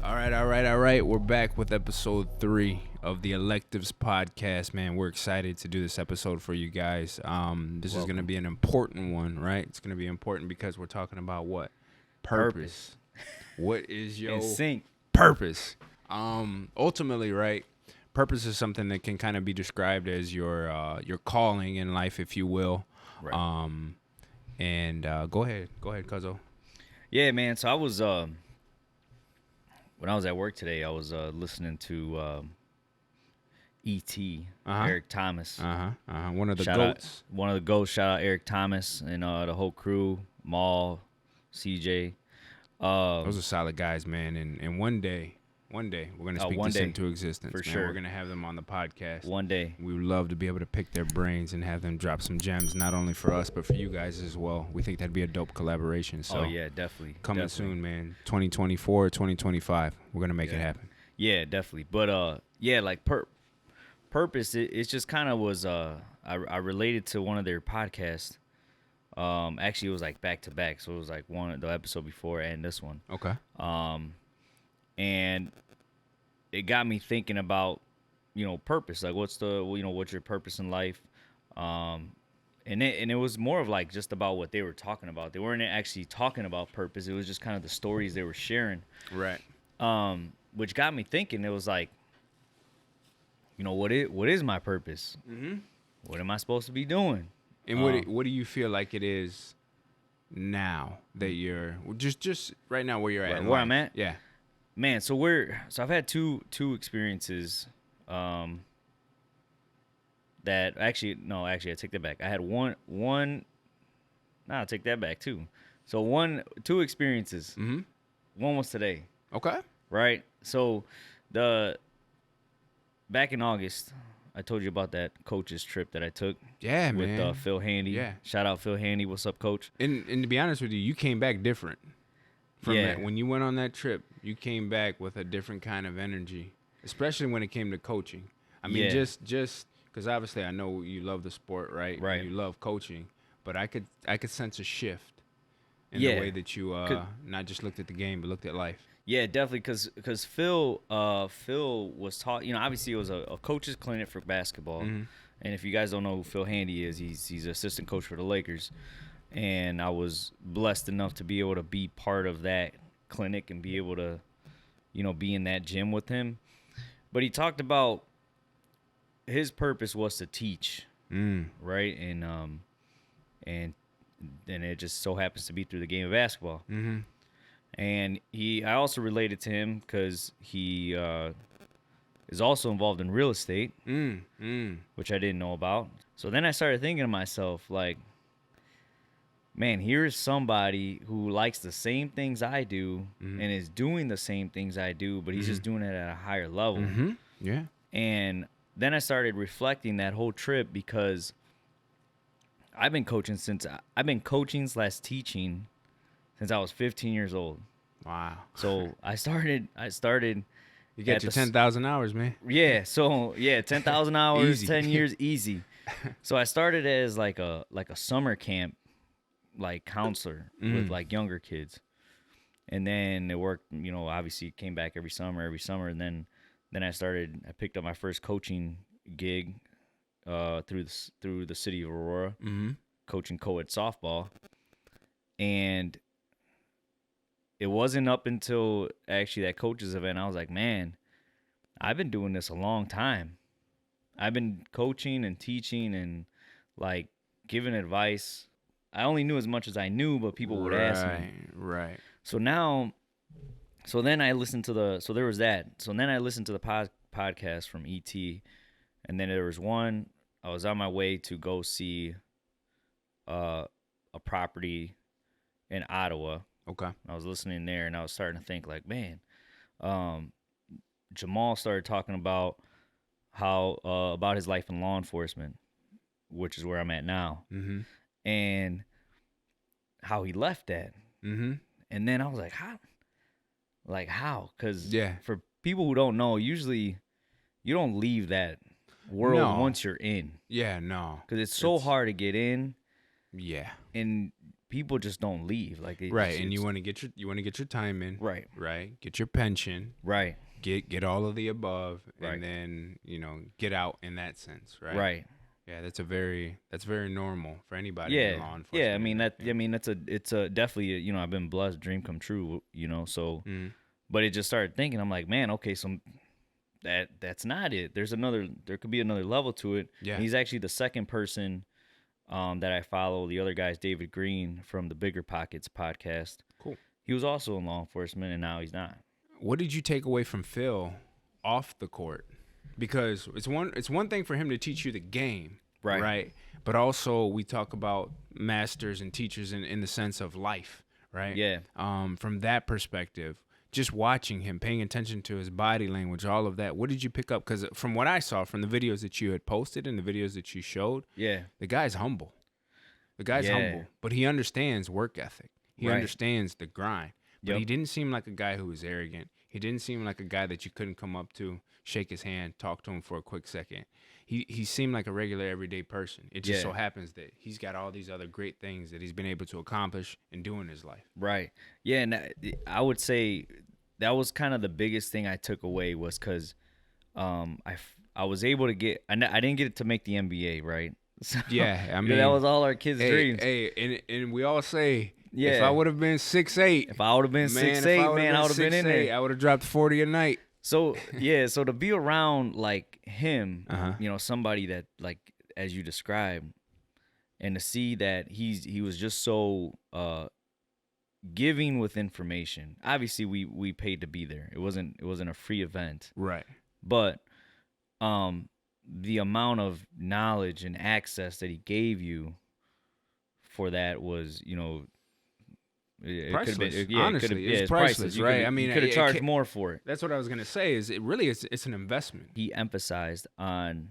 All right. We're back with episode 3 of the Electives podcast, man. We're excited to do this episode for you guys. This is going to be an important one, right? It's going to be important because we're talking about what? Purpose. What is your In sync. purpose? Ultimately, right? Purpose is something that can kind of be described as your calling in life, if you will. Right. Go ahead, Cuzzo. Yeah, man. So I was when I was at work today, I was listening to E.T. Eric Thomas. One of the Shout goats. One of the goats. Shout out Eric Thomas and the whole crew, Maul, CJ. Those are solid guys, man. And one day we're gonna speak this into existence. For man. sure. We're gonna have them on the podcast. One day. We would love to be able to pick their brains and have them drop some gems, not only for us but for you guys as well. We think that'd be a dope collaboration. So yeah, definitely. coming soon, man. 2024, 2025. We're gonna make it happen. Yeah, definitely. But like purpose. It's just kind of was. I related to one of their podcasts. Actually, it was like back to back, so it was like the episode before and this one. Okay. And it got me thinking about, purpose. Like, what's your purpose in life? And it was more of like just about what they were talking about. They weren't actually talking about purpose. It was just kind of the stories they were sharing. Right. Which got me thinking. It was like, what is my purpose? Mm-hmm. What am I supposed to be doing? And what do you feel like it is now that you're just right now where you're at? Where I'm at? Yeah. Man, so I've had two experiences that I take that back. I had one I'll take that back too. So two experiences. Mm-hmm. One was today. Okay. Right? So back in August, I told you about that coach's trip that I took. Yeah, with man. Phil Handy. Yeah. Shout out Phil Handy. What's up, coach? And to be honest with you, you came back different from Yeah. that. When you went on that trip, you came back with a different kind of energy, especially when it came to coaching. I mean, Yeah. just because obviously I know you love the sport, right? Right. And you love coaching, but I could sense a shift in Yeah. the way that you not just looked at the game, but looked at life. Yeah, definitely, because Phil was taught. Obviously it was a coach's clinic for basketball, Mm-hmm. and if you guys don't know who Phil Handy is, he's assistant coach for the Lakers, and I was blessed enough to be able to be part of that clinic and be able to, be in that gym with him. But he talked about his purpose was to teach, right, and it just so happens to be through the game of basketball. Mm-hmm. And I also related to him because he is also involved in real estate, which I didn't know about. So then I started thinking to myself, like, man, here's somebody who likes the same things I do and is doing the same things I do, but he's just doing it at a higher level. Mm-hmm. Yeah. And then I started reflecting that whole trip because I've been coaching /teaching since I was 15 years old. Wow. So I started. You got your 10,000 hours, man. Yeah. So 10,000 hours, Easy. 10 years, easy. So I started as like a summer camp, like counselor with like younger kids, and then it worked. Obviously came back every summer, and then I picked up my first coaching gig through the city of Aurora, coaching co-ed softball, and it wasn't up until actually that coaches event I was like, man, I've been doing this a long time. I've been coaching and teaching and like giving advice. I only knew as much as I knew, but people would ask me. Right. So then I listened to there was that. So then I listened to the podcast from ET, and then there was one. I was on my way to go see a property in Ottawa. Okay. I was listening there, and I was starting to think, like, man, Jamal started talking about how about his life in law enforcement, which is where I'm at now, and how he left that. And then I was like, how? Because for people who don't know, usually you don't leave that world once you're in. Yeah, no. Because it's so hard to get in. Yeah. And people just don't leave. Like right, and you want to get your time in. Right. Right. Get your pension. Right. Get all of the above, Right. and then get out in that sense. Right. Right. Yeah, that's very normal for anybody Yeah. in law enforcement. Yeah. I mean it's a definitely I've been blessed, dream come true. So, but it just started thinking. I'm like, man, okay, so that's not it. There could be another level to it. Yeah. And he's actually the second person that I follow. The other guy's David Green from the Bigger Pockets podcast. Cool. He was also in law enforcement, and now he's not. What did you take away from Phil off the court? Because it's one thing for him to teach you the game, right? But also we talk about masters and teachers in the sense of life, right? Yeah. From that perspective, just watching him, paying attention to his body language, all of that. What did you pick up? Because from what I saw from the videos that you had posted and the videos that you showed, the guy's humble. The guy's humble, but he understands work ethic. He understands the grind. But he didn't seem like a guy who was arrogant. He didn't seem like a guy that you couldn't come up to, shake his hand, talk to him for a quick second. He seemed like a regular, everyday person. It just so happens that he's got all these other great things that he's been able to accomplish and do in his life. Right. Yeah, and I would say that was kind of the biggest thing I took away was because I was able to get – I didn't get to make the NBA, right? So, yeah, I mean – that was all our kids' dreams. Hey, and we all say – if I would have been 6'8", if I would have been 6'8", man, I would have been in there. I would have dropped 40 a night. So so to be around like him, somebody that like as you described, and to see that he was just so giving with information. Obviously, we paid to be there. It wasn't a free event, right? But the amount of knowledge and access that he gave you for that was, it priceless. Honestly, it's priceless, right? I mean, you could have charged more for it. That's what I was gonna say. Is it really? It's an investment. He emphasized on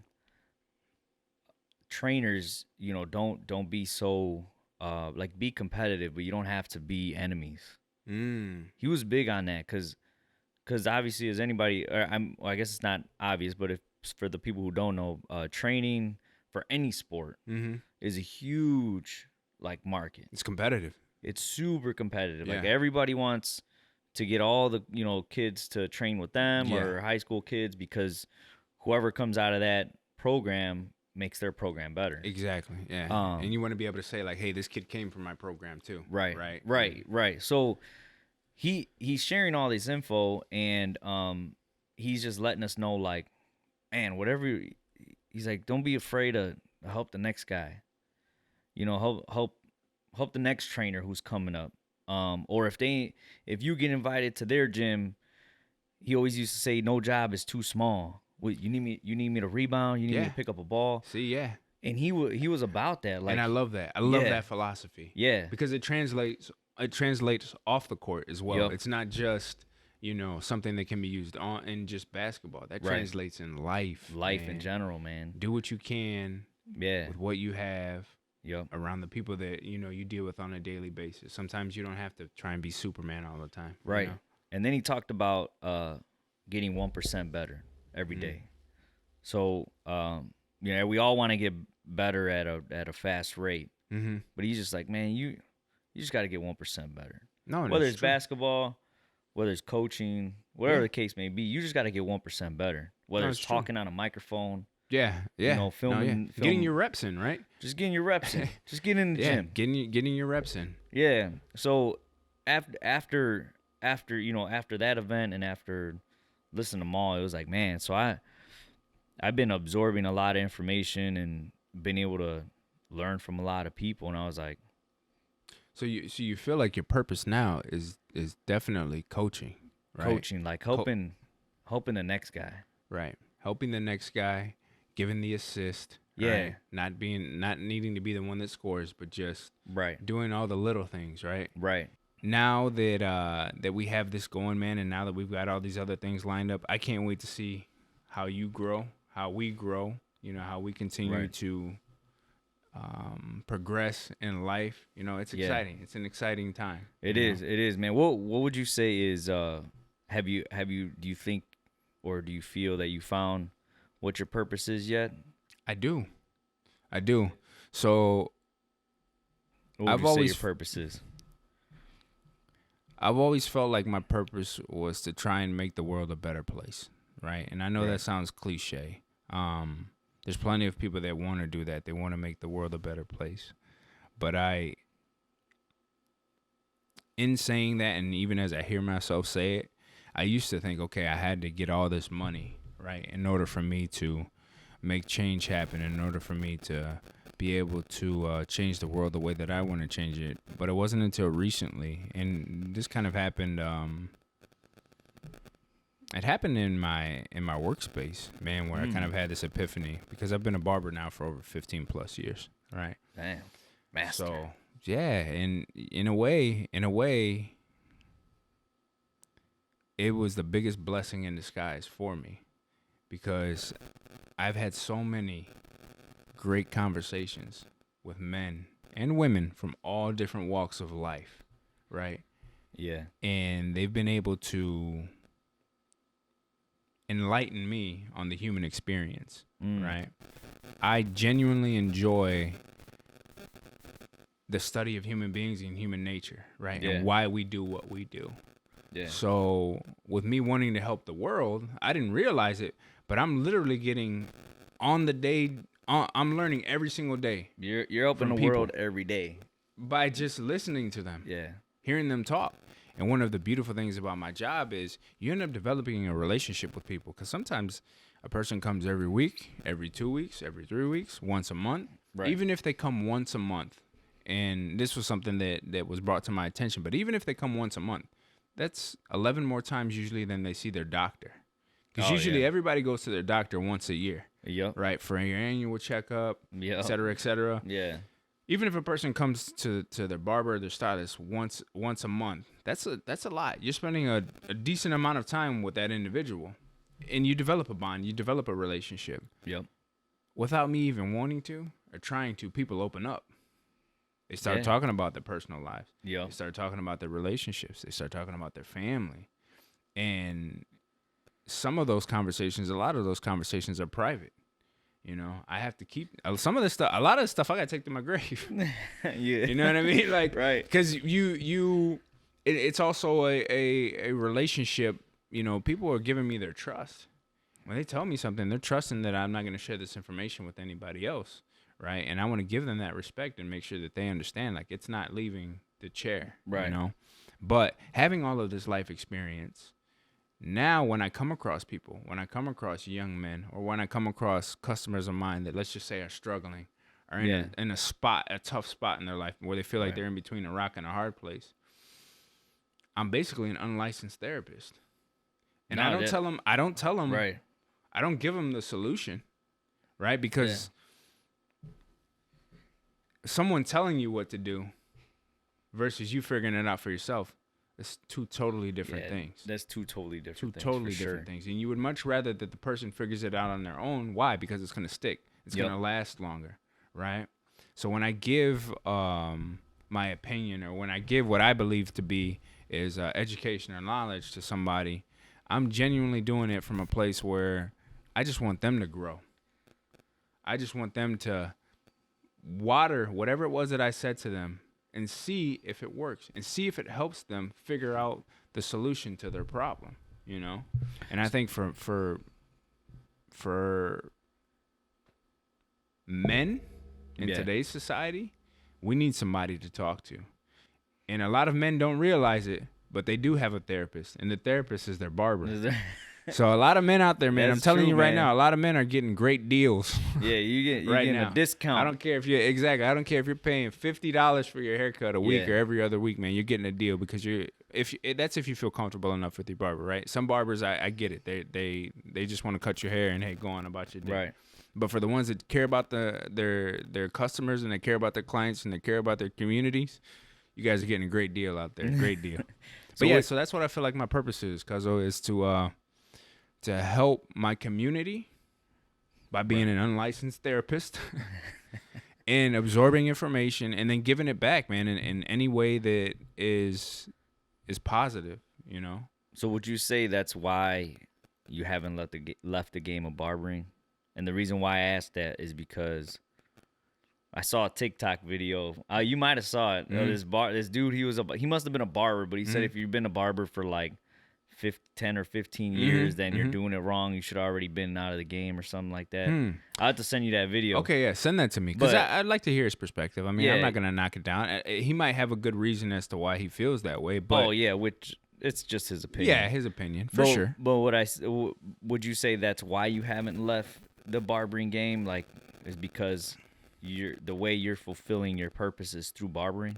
trainers. Don't be so like be competitive, but you don't have to be enemies. He was big on that because obviously, as anybody, I guess it's not obvious, but if for the people who don't know, training for any sport is a huge market. It's competitive. It's super competitive. Yeah. Like everybody wants to get all the kids to train with them or high school kids because whoever comes out of that program makes their program better. Exactly. Yeah. And you want to be able to say hey, this kid came from my program too. Right. So he's sharing all this info and he's just letting us know man, whatever. He's like, don't be afraid to help the next guy. Help the next trainer who's coming up. Or if you get invited to their gym, he always used to say, "No job is too small. You need me to rebound. You need me to pick up a ball." See, yeah. And he was about that. And I love that. I love that philosophy. Yeah. Because it translates off the court as well. Yep. It's not just something that can be used in just basketball. That translates in life. Life in general, man. Do what you can. Yeah. With what you have. Yep. Around the people that you deal with on a daily basis. Sometimes you don't have to try and be Superman all the time. Right. And then he talked about getting 1% better every day. So we all want to get better at a fast rate. But he's just like, man, you just got to get 1% better. No, whether it's basketball, whether it's coaching, whatever the case may be, you just got to get 1% better. Whether it's talking on a microphone. Yeah. Filming. Getting your reps in, right? Just getting your reps in. Just getting in the gym. Getting your reps in. Yeah. So after that event and after listening to Maul, it was like, man. So I've been absorbing a lot of information and been able to learn from a lot of people, and I was like, so you feel like your purpose now is definitely coaching, right? Coaching, helping the next guy, right? Helping the next guy. Giving the assist, right? Not needing to be the one that scores, but just doing all the little things, right? Right. Now that we have this going, man, and now that we've got all these other things lined up, I can't wait to see how you grow, how we grow, how we continue to progress in life. It's exciting. It's an exciting time. It is, man. What would you say is do you think or do you feel that you found what your purpose is yet? I do. So What would I've you say always your purpose is? I've always felt like my purpose was to try and make the world a better place, right? And I know Right. that sounds cliche. There's plenty of people that want to do that. They want to make the world a better place. But in saying that, and even as I hear myself say it, I used to think, okay, I had to get all this money, right, in order for me to make change happen, in order for me to be able to change the world the way that I want to change it. But it wasn't until recently, and this kind of happened. It happened in my workspace, man, where I kind of had this epiphany because I've been a barber now for over 15 plus years, right? Damn. Master. So yeah, and in a way, it was the biggest blessing in disguise for me because I've had so many great conversations with men and women from all different walks of life, right? Yeah. And they've been able to enlighten me on the human experience, right? I genuinely enjoy the study of human beings and human nature, right? Yeah. And why we do what we do. Yeah. So with me wanting to help the world, I didn't realize it, but I'm literally getting on the day. I'm learning every single day You're helping from the people. world every day. by just listening to them, Yeah. hearing them talk. And one of the beautiful things about my job is you end up developing a relationship with people because sometimes a person comes every week, every 2 weeks, every 3 weeks, once a month. Right. Even if they come once a month, and this was something that was brought to my attention, but even if they come once a month, that's 11 more times usually than they see their doctor. Because Oh, usually yeah. everybody goes to their doctor once a year, Yep. right? For your annual checkup, Yep. et cetera, et cetera. Yeah. Even if a person comes to their barber or their stylist once a month, that's a lot. You're spending a decent amount of time with that individual, and you develop a bond, you develop a relationship. Yep. Without me even wanting to or trying to, people open up. They start Yeah. talking about their personal lives. Yep. They start talking about their relationships. They start talking about their family, and some of those conversations, a lot of those conversations are private. You know, I have to keep some of this stuff. A lot of the stuff I gotta take to my grave. Yeah. You know what I mean? Like, Right. Because it's also a relationship. You know, people are giving me their trust. When they tell me something, they're trusting that I'm not going to share this information with anybody else, right? And I want to give them that respect and make sure that they understand, like, it's not leaving the chair, Right. You know. But having all of this life experience. Now, when I come across people, when I come across young men, or when I come across customers of mine that, let's just say, are struggling, are in a tough spot in their life where they feel like Right. they're in between a rock and a hard place, I'm basically an unlicensed therapist. And No, I don't tell them, Right. I don't give them the solution, right? Because someone telling you what to do versus you figuring it out for yourself, it's two totally different things. That's two totally different Two things. totally for different sure. things. And you would much rather that the person figures it out on their own. Why? Because it's going to stick. It's Yep. going to last longer, right? So when I give my opinion, or when I give what I believe to be is education or knowledge to somebody, I'm genuinely doing it from a place where I just want them to grow. I just want them to water whatever it was that I said to them and see if it works and see if it helps them figure out the solution to their problem, you know? And I think for men in today's society, we need somebody to talk to. And a lot of men don't realize it, but they do have a therapist, and the therapist is their barber. So a lot of men out there, man, That's I'm telling true, you right man. now, a lot of men are getting great deals. Yeah, you right getting now. a discount. I don't care if I don't care if you're paying $50 for your haircut a week Yeah. or every other week, man. You're getting a deal because that's if you feel comfortable enough with your barber, right? Some barbers, I get it. They just want to cut your hair and hey, go on about your day. Right. But for the ones that care about their customers and they care about their clients and they care about their communities, you guys are getting a great deal out there. Great deal. So that's what I feel like my purpose is, Cuzzo, is to help my community by being an unlicensed therapist and absorbing information and then giving it back, man, in any way that is positive, you know? So would you say that's why you haven't left the game of barbering? And the reason why I asked that is because I saw a TikTok video. You might have saw it. This dude, he must have been a barber, but he said if you've been a barber for like 10 or 15 years, then you're doing it wrong. You should already been out of the game or something like that. I'll have to send you that video. Okay, yeah, send that to me because But- I'd like to hear his perspective. I mean, I'm Yeah. not gonna knock it down. He might have a good reason as to why he feels that way, but Oh yeah, which it's just his opinion. yeah, his opinion for But- sure. But would you say that's why you haven't left the barbering game? Like, is because the way you're fulfilling your purpose is through barbering?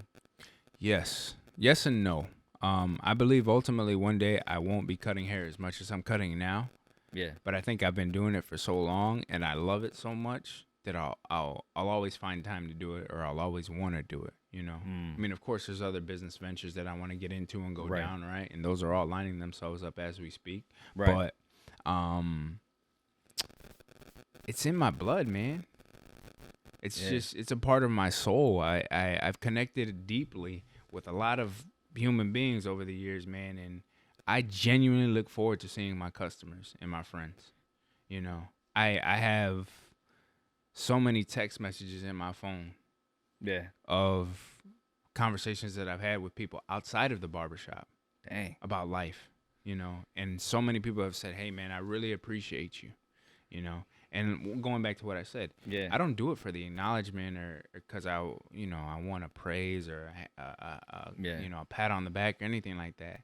Yes, yes, and no. I believe ultimately one day I won't be cutting hair as much as I'm cutting now. Yeah. But I think I've been doing it for so long and I love it so much that I'll always find time to do it, or I'll always want to do it, you know. I mean, of course there's other business ventures that I want to get into and go Right. down, right? And those are all lining themselves up as we speak. Right. But it's in my blood, man. It's just it's a part of my soul. I've connected deeply with a lot of human beings over the years, man, and I genuinely look forward to seeing my customers and my friends. You know, I have so many text messages in my phone Yeah. of conversations that I've had with people outside of the barbershop Dang. about life, you know, and so many people have said, hey, man, I really appreciate you, you know. And going back to what I said, Yeah. I don't do it for the acknowledgement or because I want a praise or Yeah. you know, a pat on the back or anything like that.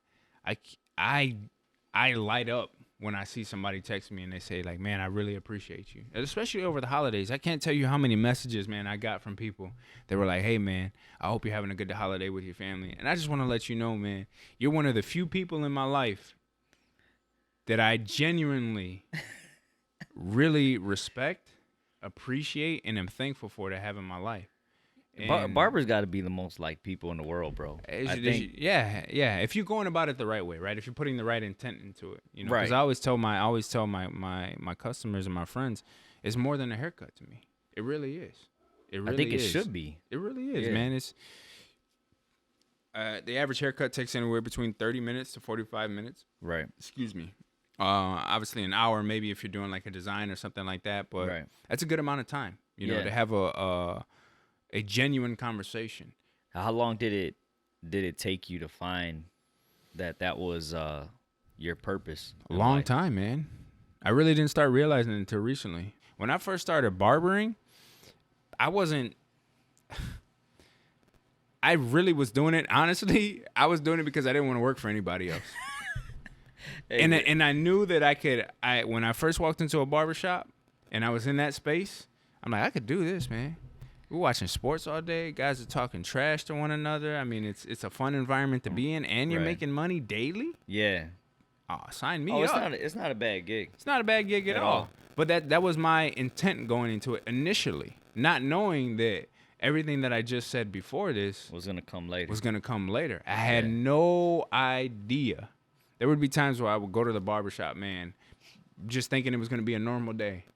I light up when I see somebody text me and they say like, man, I really appreciate you. And especially over the holidays. I can't tell you how many messages, man, I got from people that were like, hey, man, I hope you're having a good holiday with your family. And I just want to let you know, man, you're one of the few people in my life that I genuinely really respect, appreciate, and am thankful for to have in my life. And Barbers got to be the most liked people in the world, bro. I think. yeah. If you're going about it the right way, right? If you're putting the right intent into it, you know. Right. Because I always tell my customers and my friends, it's more than a haircut to me. It really is. It really I think it is. should be. It really is, Yeah. man. It's the average haircut takes anywhere between 30 minutes to 45 minutes. Right. Excuse me. Obviously an hour maybe if you're doing like a design or something like that, but Right. that's a good amount of time, you know, Yeah. to have a genuine conversation. How long did it take you to find that was your purpose? A in long life? time, man. I really didn't start realizing it until recently. When I first started barbering, I really was doing it. Honestly, I was doing it because I didn't want to work for anybody else. Hey, And I knew that when I first walked into a barbershop and I was in that space, I'm like, I could do this, man. We're watching sports all day. Guys are talking trash to one another. I mean, it's a fun environment to be in, and you're Right. making money daily. yeah. Oh, sign me Oh, up. it's not a bad gig. It's not a bad gig at At all. all. But that was my intent going into it initially, not knowing that everything that I just said before this Was gonna come later. was going to come later. I had Yeah. no idea. There would be times where I would go to the barbershop, man, just thinking it was going to be a normal day.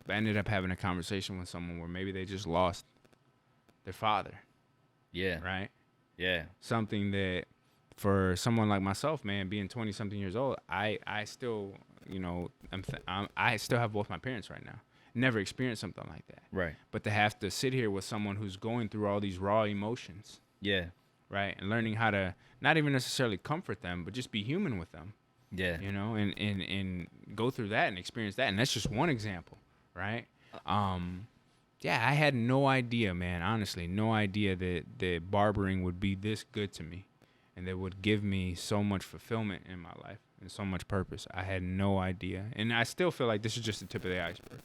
But I ended up having a conversation with someone where maybe they just lost their father, Yeah. right? Yeah. Something that for someone like myself, man, being 20-something years old, I still, you know, I still have both my parents right now. Never experienced something like that. Right. But to have to sit here with someone who's going through all these raw emotions, Yeah. right, and learning how to not even necessarily comfort them, but just be human with them, Yeah. you know, and go through that and experience that. And that's just one example, right? Yeah, I had no idea, man, honestly, no idea that barbering would be this good to me and that would give me so much fulfillment in my life and so much purpose. I had no idea. And I still feel like this is just the tip of the iceberg.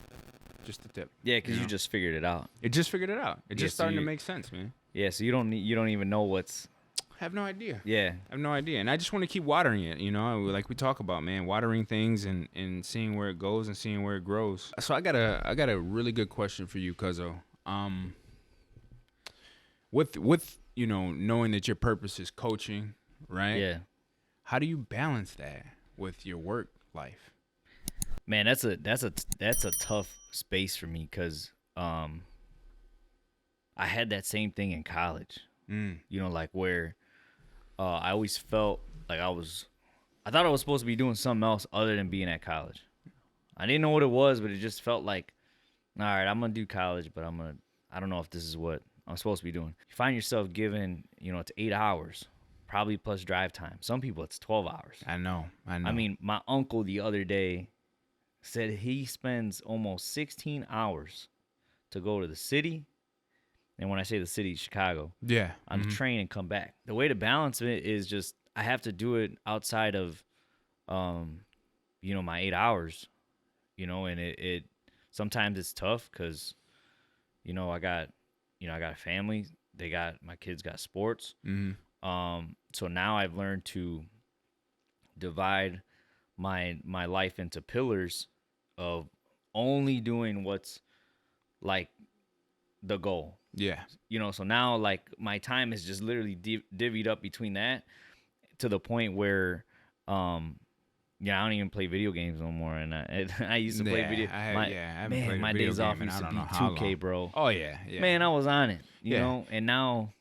Just the tip. Yeah, because You you know? just figured it out. It just figured it out. It Yeah, just so starting to you- make sense, man. Yeah, so you don't even know what's. I have no idea. Yeah. I have no idea. And I just want to keep watering it, you know, like we talk about, man, watering things and seeing where it goes and seeing where it grows. So I got a really good question for you, Cuzzo. With you know, knowing that your purpose is coaching, right? Yeah. How do you balance that with your work life? Man, that's a tough space for me because I had that same thing in college. You know, like where I always felt like I thought I was supposed to be doing something else other than being at college. I didn't know what it was, but it just felt like, all right, I'm gonna do college, but I I don't know if this is what I'm supposed to be doing. You find yourself given, it's 8 hours, probably plus drive time. Some people it's 12 hours. I know. I mean, my uncle the other day said he spends almost 16 hours to go to the city. And when I say the city, Chicago. Yeah. On the train and come back. The way to balance it is just I have to do it outside of, my 8 hours, and it sometimes it's tough because, I got a family. My kids got sports. So now I've learned to divide my life into pillars of only doing what's like the goal. Yeah. So now like my time is just literally divvied up between that to the point where, I don't even play video games no more. And I used to play video. I haven't played my a video days game off in used I to don't be know how 2K, long. bro. Oh yeah. Man, I was on it, you Yeah. know, and now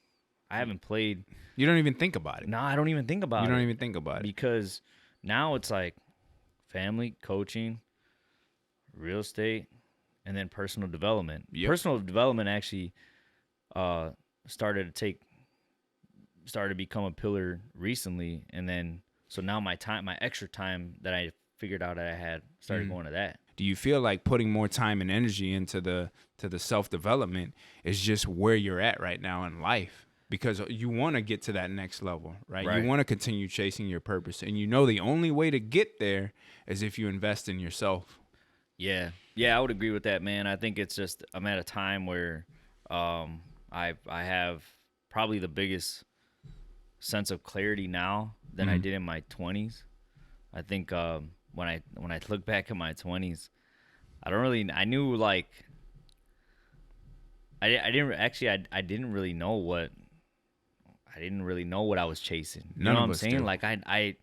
I haven't played. You don't even think about it. No, I don't even think about it. You don't even think about it. Because now it's like family, coaching, real estate, and then personal development. Yep. Personal development actually started to become a pillar recently, and then so now my extra time that I figured out that I had started going to that. Do you feel like putting more time and energy into the self-development is just where you're at right now in life? Because you want to get to that next level, right? Right. You want to continue chasing your purpose. And the only way to get there is if you invest in yourself. Yeah, I would agree with that, man. I think it's just I'm at a time where I have probably the biggest sense of clarity now than I did in my 20s. I think when I look back at my 20s, I knew like I didn't really know what I was chasing. You know what I'm saying? Like I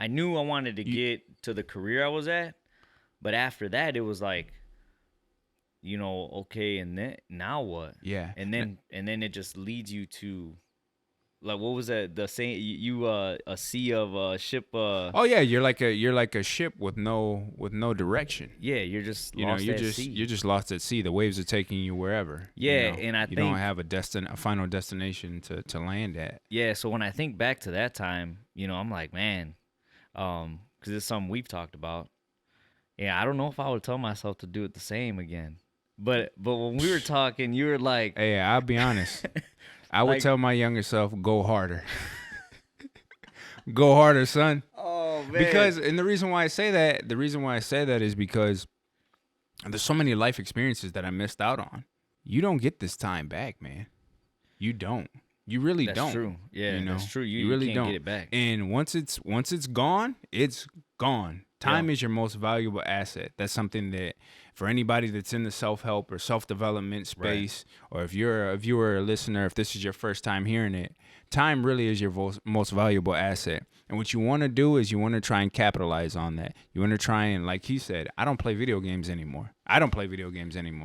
knew I wanted to get to the career I was at, but after that it was like, okay, and then now what? Yeah. And then it just leads you to like, what was that? The saying you a sea of a ship. Oh yeah, you're like a ship with no direction. Yeah, you're just lost at sea. You're just lost at sea. The waves are taking you wherever. Yeah, and I you think don't have a final destination to land at. Yeah, so when I think back to that time, I'm like, man, because it's something we've talked about. Yeah, I don't know if I would tell myself to do it the same again. But when we were talking, you were like, hey, I'll be honest. I would tell my younger self, go harder. Go harder, son. oh man, Because, and the reason why I say that is because there's so many life experiences that I missed out on. You don't get this time back, man. You don't. You really that's don't. true. Yeah, that's true. You really can't don't get it back. And once it's gone, it's gone. Time is your most valuable asset. That's something that for anybody that's in the self-help or self-development space, or if you're a viewer or listener, if this is your first time hearing it, time really is your most valuable asset. And what you want to do is you want to try and capitalize on that. You want to try and, like he said, I don't play video games anymore.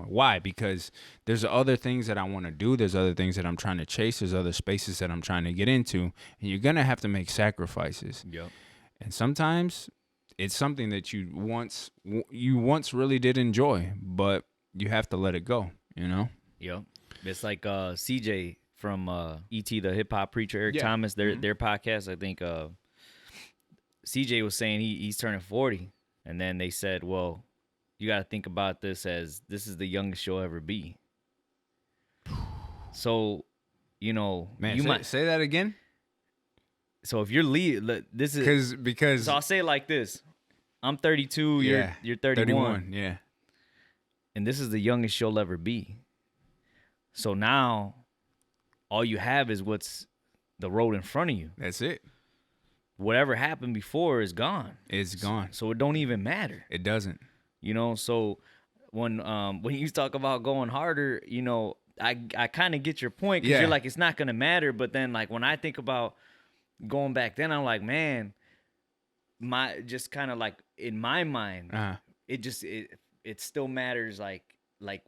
Why? Because there's other things that I want to do. There's other things that I'm trying to chase. There's other spaces that I'm trying to get into. And you're going to have to make sacrifices. Yep. And sometimes it's something that you once really did enjoy, but you have to let it go, Yep. It's like CJ from E.T. the Hip Hop Preacher, Eric Thomas, their podcast. I think CJ was saying he's turning 40, and then they said, well, you got to think about this as this is the youngest you'll ever be. So, Man, say that again. So if you're this is because so I'll say it like this. I'm 32, you're 31. 31, yeah. And this is the youngest you'll ever be. So now all you have is what's the road in front of you. That's it. Whatever happened before is gone. It's gone. So it don't even matter. It doesn't. So when you talk about going harder, I kind of get your point, because you're like, it's not going to matter. But then like when I think about going back then, I'm like, man, just kind of like in my mind, it still matters like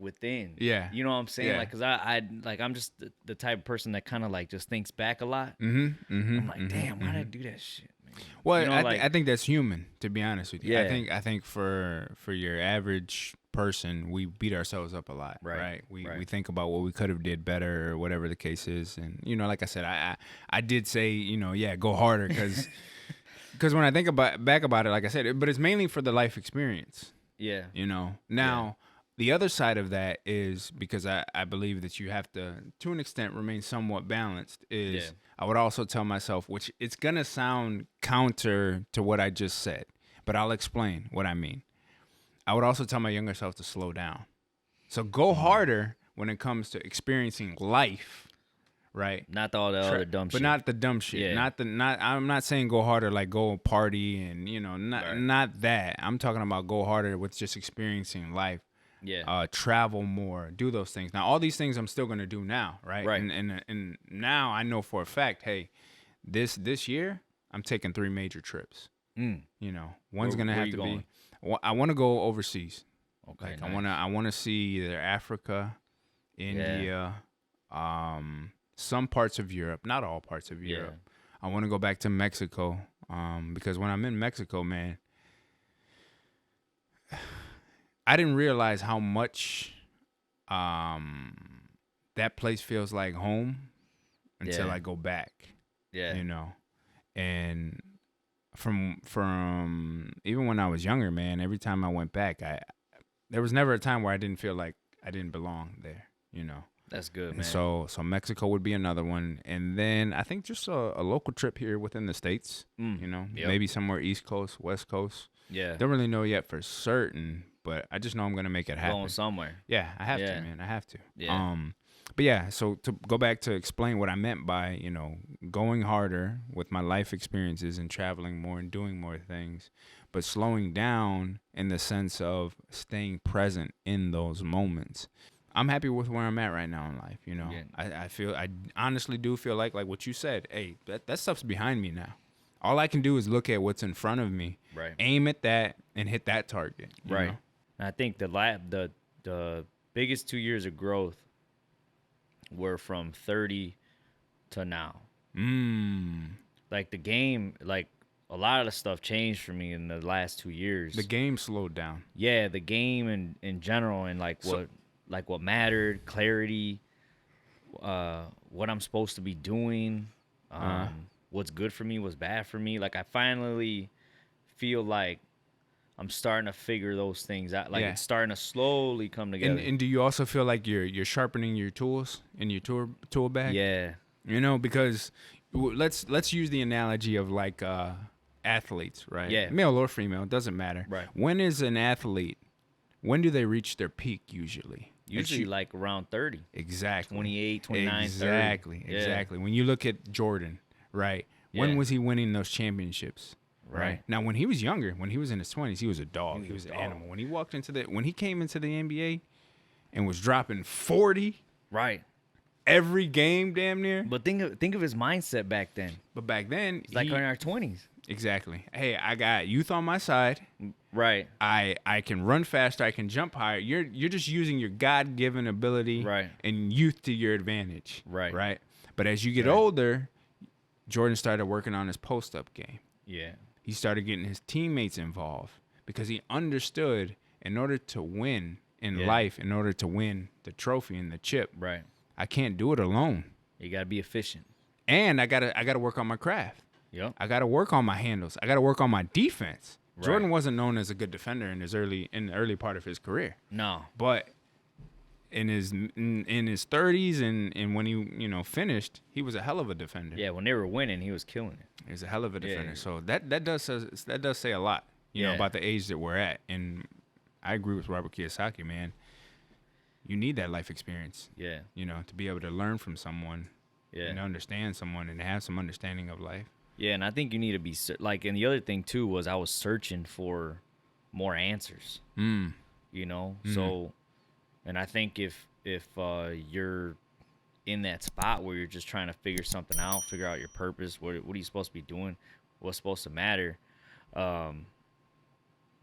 within. Yeah. You know what I'm saying? Yeah. Like, cause I'm just the type of person that kind of like just thinks back a lot. I'm like, damn, why did I do that shit, man? Well, I think that's human, to be honest with you. Yeah. I think for your average person, we beat ourselves up a lot, right? We think about what we could have did better or whatever the case is. And, like I said, I did say, yeah, go harder because when I think back about it, like I said, but it's mainly for the life experience. Yeah. Now the other side of that is because I believe that you have to an extent, remain somewhat balanced is I would also tell myself, which it's going to sound counter to what I just said, but I'll explain what I mean. I would also tell my younger self to slow down. So go harder when it comes to experiencing life, right? Not all the other dumb shit. But not the dumb shit. Yeah. I'm not saying go harder like go party and, not that. I'm talking about go harder with just experiencing life. Yeah. Travel more, do those things. Now, all these things I'm still going to do now, right? Right. And now I know for a fact, hey, this year I'm taking 3 major trips. One's going to have to be I want to go overseas. Okay. Like nice. I want to see either Africa, India, some parts of Europe, not all parts of Europe. I want to go back to Mexico because when I'm in Mexico, man, I didn't realize how much that place feels like home until I go back. Yeah. And from even when I was younger, man, every time I went back, there was never a time where I didn't feel like I didn't belong there, That's good, man. And so Mexico would be another one. And then I think just a local trip here within the States, maybe somewhere East Coast, West Coast. Yeah. Don't really know yet for certain, but I just know I'm going to make it happen. Going somewhere. Yeah, I have to, man. I have to. Yeah. But yeah, so to go back to explain what I meant by, going harder with my life experiences and traveling more and doing more things, but slowing down in the sense of staying present in those moments. I'm happy with where I'm at right now in life, Yeah. I honestly do feel like what you said, hey, that stuff's behind me now. All I can do is look at what's in front of me, right. Aim at that, and hit that target. Right. And I think the biggest 2 years of growth were from 30 to now. Like the game, like a lot of the stuff changed for me in the last 2 years. The game slowed down. Yeah, the game in general and what mattered, clarity, what I'm supposed to be doing, what's good for me, what's bad for me. Like I finally feel like I'm starting to figure those things out. Like it's starting to slowly come together. And do you also feel like you're sharpening your tools in your tool bag? Yeah. Because let's use the analogy of like athletes, right? Yeah. Male or female, it doesn't matter. Right. When is an athlete? When do they reach their peak usually? Usually like around 30. Exactly. 28, 29, exactly, 30. Exactly. When you look at Jordan, right? When was he winning those championships? Right. Now, when he was younger, when he was in his 20s, he was a dog. He was an animal. When he came into the NBA and was dropping 40, right, every game, damn near. But think of his mindset back then. But back then, like in our 20s. Exactly. Hey, I got youth on my side. Right. I can run faster. I can jump higher. You're just using your God-given ability, right, and youth to your advantage. Right. Right. But as you get older, Jordan started working on his post-up game. Yeah. He started getting his teammates involved because he understood in order to win in life, in order to win the trophy and the chip, right, I can't do it alone. You gotta be efficient. And I gotta work on my craft. Yep. I gotta work on my handles. I gotta work on my defense. Right. Jordan wasn't known as a good defender in the early part of his career. No. But in his 30s and when he finished, he was a hell of a defender. Yeah, when they were winning, he was killing it. He was a hell of a defender. Yeah. So that does say a lot, you know, about the age that we're at. And I agree with Robert Kiyosaki, man. You need that life experience. Yeah. You know, to be able to learn from someone. Yeah. And understand someone and have some understanding of life. Yeah, and I think you need to be like, and the other thing too was I was searching for more answers. You know, so, and I think if you're in that spot where you're just trying to figure something out, figure out your purpose, what are you supposed to be doing, what's supposed to matter, you're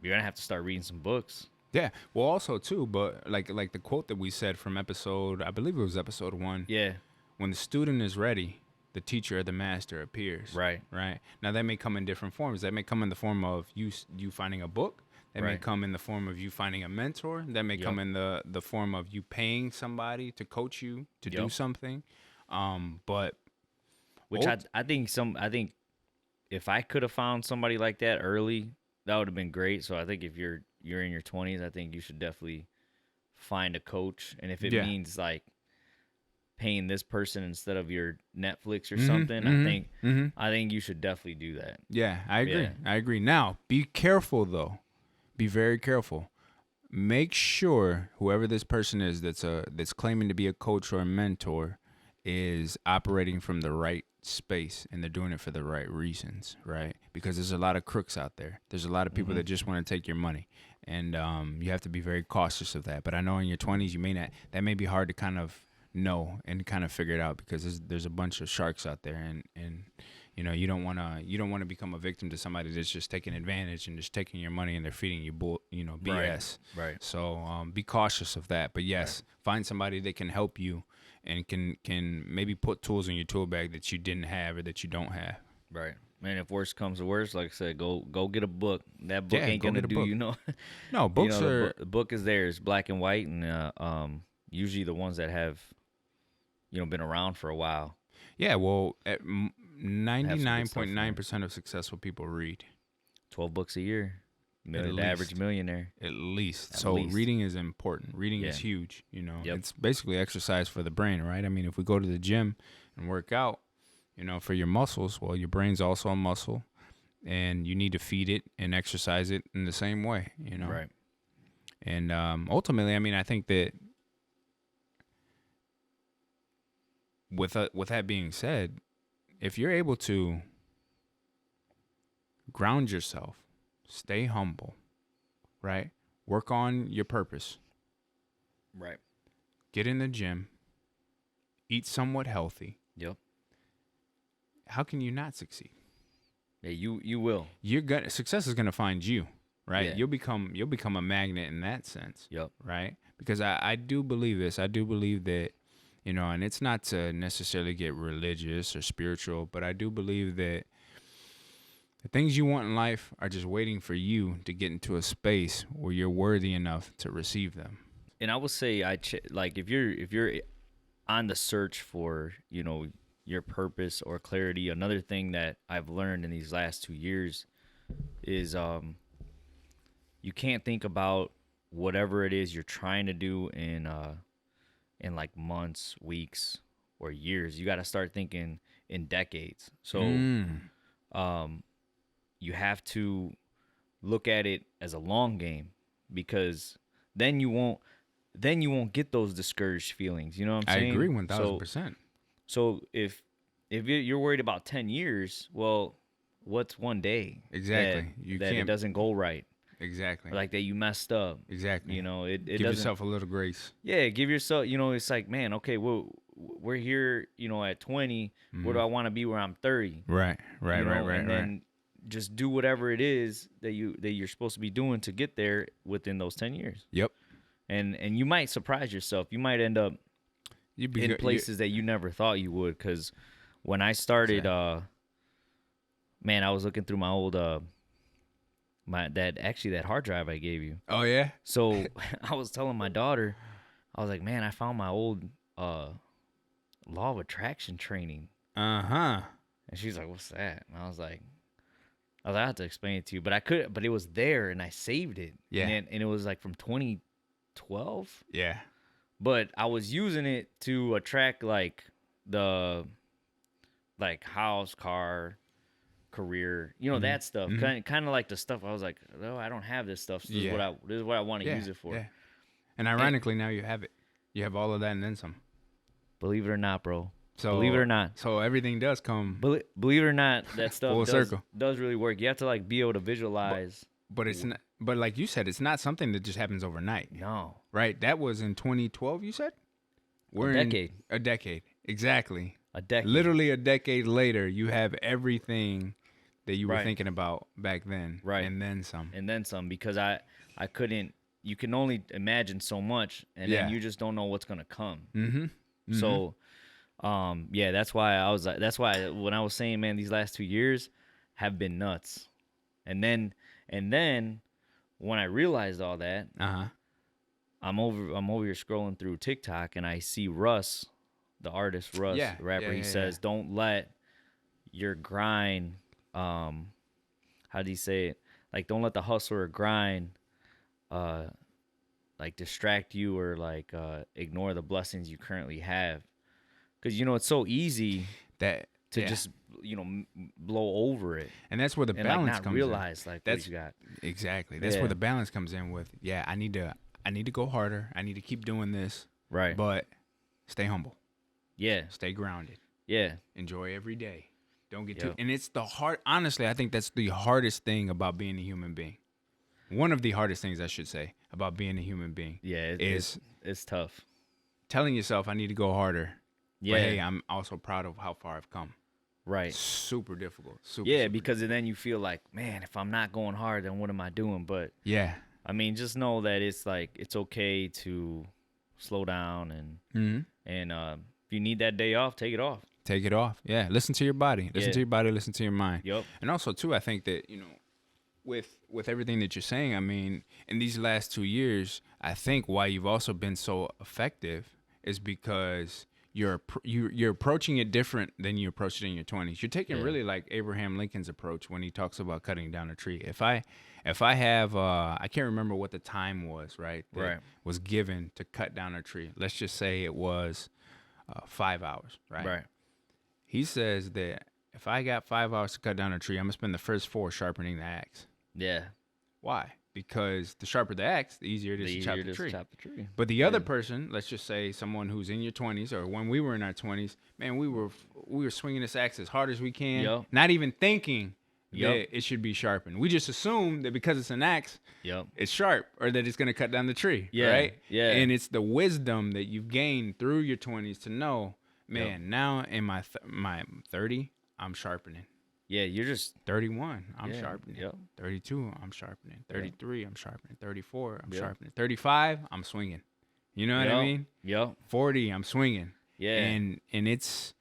gonna have to start reading some books. Yeah, well, also too, but like the quote that we said from I believe it was episode 1. Yeah, when the student is ready, the teacher or the master appears. Right. Right. Now that may come in different forms. That may come in the form of you finding a book. That may come in the form of you finding a mentor. That may come in the form of you paying somebody to coach you to do something. But which I think if I could have found somebody like that early, that would have been great. So I think if you're in your 20s, I think you should definitely find a coach, and if it means like paying this person instead of your Netflix or something, I think you should definitely do that. Yeah, I agree. Yeah. I agree. Now, be careful though. Be very careful. Make sure whoever this person is that's claiming to be a coach or a mentor is operating from the right space and they're doing it for the right reasons, right? Because there's a lot of crooks out there. There's a lot of people that just want to take your money, and you have to be very cautious of that. But I know in your 20s you may not. That may be hard to kind of know and kind of figure it out because there's a bunch of sharks out there, and you know you don't want to become a victim to somebody that's just taking advantage and just taking your money and they're feeding you BS. Right. So be cautious of that. But yes, find somebody that can help you and can maybe put tools in your tool bag that you didn't have or that you don't have. Right. Man, if worse comes to worse, like I said, go get a book. That book ain't gonna do No, books are. The book is there. It's black and white, and usually the ones that have been around for a while. Yeah, well, 99.9% of successful people read 12 books a year. The average millionaire. At least. Reading is important. Reading is huge. It's basically exercise for the brain, right? I mean, if we go to the gym and work out, for your muscles, well, your brain's also a muscle, and you need to feed it and exercise it in the same way, Right. And ultimately, I mean, I think that with that being said, if you're able to ground yourself, stay humble, right? Work on your purpose. Right. Get in the gym. Eat somewhat healthy. Yep. How can you not succeed? Yeah, you will. Success is gonna find you, right? Yeah. You'll become a magnet in that sense. Yep. Right? Because I do believe this. I do believe that, and it's not to necessarily get religious or spiritual, but I do believe that the things you want in life are just waiting for you to get into a space where you're worthy enough to receive them. And I would say, like if you're on the search for, your purpose or clarity, another thing that I've learned in these last 2 years is you can't think about whatever it is you're trying to do in like months, weeks, or years. You got to start thinking in decades. So you have to look at it as a long game, because then you won't get those discouraged feelings. You know what I'm saying? I agree 1,000%. So if you're worried about 10 years, well, what's one day? Exactly. It doesn't go right. Exactly. Or like that you messed up. Exactly. It give yourself a little grace. Yeah, give yourself. It's like, man, okay, well, we're here. At 20. Where do I want to be where I'm 30? Right. And then just do whatever it is that you're supposed to be doing to get there within those 10 years. Yep. And you might surprise yourself. You might end up in places that you never thought you would. Because when I started, man, I was looking through my old that hard drive I gave you. Oh yeah. So I was telling my daughter, I was like, man, I found my old law of attraction training. And she's like, what's that? And I was like, I have to explain it to you, but I couldn't. But it was there, and I saved it. Yeah. And it was like from 2012. Yeah. But I was using it to attract like the house, car, career, that stuff. Kind of like the stuff I was like, no, I don't have this stuff. So this is what I want to use it for. Yeah. And ironically, now you have it. You have all of that and then some. Believe it or not, bro. So believe it or not. So everything does come. Believe it or not, that stuff full circle. Does really work. You have to like be able to visualize. But it's not. But like you said, it's not something that just happens overnight. No. Right. That was in 2012. You said. A decade. A decade. Exactly. A decade. Literally a decade later, you have everything that you were thinking about back then. Right. And then some. And then some, because I couldn't. You can only imagine so much, and then you just don't know what's gonna come. So, that's why I was like, that's why when I was saying, man, these last 2 years have been nuts, and then when I realized all that, Uh-huh. I'm over here scrolling through TikTok, and I see Russ, the artist Russ, Yeah, the rapper. yeah, He yeah, says, yeah. "Don't let your grind, how do you say it? Like, don't let the hustle or grind, uh, like distract you or like ignore the blessings you currently have, because it's so easy That to yeah. just blow over it And that's where the and like balance not comes realize in. like That's what you got. exactly. That's Yeah. where the balance comes in with, I need to go harder. I need to keep doing this, Right. but stay humble. Yeah. Stay grounded. Yeah. Enjoy every day. Don't get Yep. too and it's honestly, I think that's the hardest thing about being a human being. One of the hardest things I should say about being a human being Yeah. is It's tough. telling yourself I need to go harder. Yeah. But hey, I'm also proud of how far I've come. Right. Super difficult. Super Yeah, super because then you feel like, man, if I'm not going hard, then what am I doing? But yeah. I mean, just know that it's like it's okay to slow down and Mm-hmm. if you need that day off, take it off. Take it off. Yeah. Listen to your body. Listen Yeah. to your body. Listen to your mind. Yep. And also too, I think that with everything that you're saying, I mean, in these last 2 years, I think why you've also been so effective is because you're approaching it different than you approached it in your 20s. You're taking really like Abraham Lincoln's approach when he talks about cutting down a tree. If I have I can't remember what the time was, right? That Right. was given to cut down a tree. Let's just say it was 5 hours, right? Right. He says that if I got 5 hours to cut down a tree, I'm gonna spend the first 4 sharpening the axe. Yeah. Why? Because the sharper the axe, the easier it is to chop the tree. Chop the tree. But the other person, let's just say someone who's in your 20s or when we were in our 20s, man, we were swinging this axe as hard as we can, Yep. not even thinking Yep. that it should be sharpened. We just assume that because it's an axe, Yep. it's sharp or that it's going to cut down the tree, Yeah, right? yeah. And it's the wisdom that you've gained through your 20s to know, man, now in my 30, I'm sharpening. Yeah, you're just 31, I'm Yeah, sharpening. yep. 32, I'm sharpening. 33, I'm sharpening. 34, I'm Yep. sharpening. 35, I'm swinging. You know what I mean? Yep. 40, I'm swinging. Yeah. And it's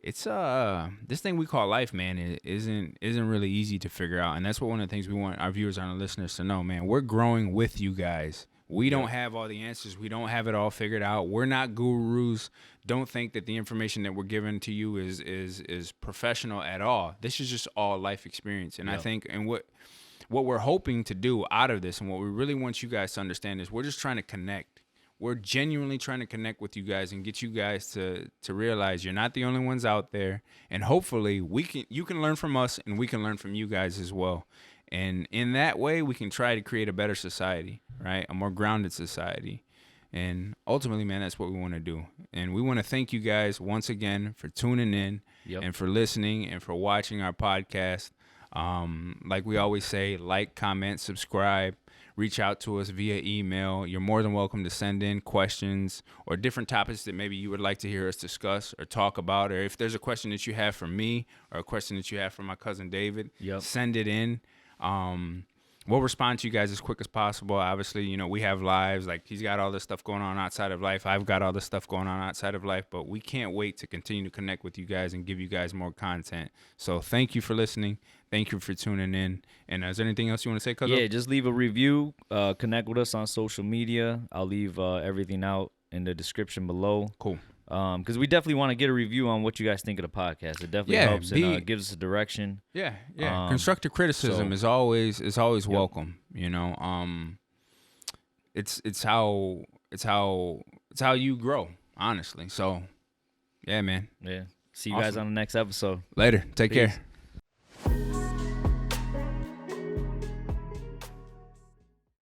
this thing we call life, man, it isn't really easy to figure out. And that's what one of the things we want our viewers and our listeners to know, man. We're growing with you guys. We don't have all the answers. We don't have it all figured out. We're not gurus. Don't think that the information that we're giving to you is professional at all. This is just all life experience. And I think what we're hoping to do out of this and what we really want you guys to understand is we're just trying to connect. We're genuinely trying to connect with you guys and get you guys to realize you're not the only ones out there. And hopefully you can learn from us and we can learn from you guys as well. And in that way, we can try to create a better society, right? A more grounded society. And ultimately, man, that's what we want to do. And we want to thank you guys once again for tuning in and for listening and for watching our podcast. Like we always say, like, comment, subscribe, reach out to us via email. You're more than welcome to send in questions or different topics that maybe you would like to hear us discuss or talk about. Or if there's a question that you have for me or a question that you have for my cousin David, send it in. We'll respond to you guys as quick as possible. Obviously, we have lives. Like, he's got all this stuff going on outside of life. I've got all this stuff going on outside of life. But we can't wait to continue to connect with you guys and give you guys more content. So thank you for listening. Thank you for tuning in. And is there anything else you want to say, Cuzzo? Yeah, just leave a review. Connect with us on social media. I'll leave everything out in the description below. Cool. Because we definitely want to get a review on what you guys think of the podcast. It definitely helps and gives us a direction. Yeah. Constructive criticism is always welcome. It's how you grow, honestly. So, yeah, man. Yeah. See you guys on the next episode. Later. Take care.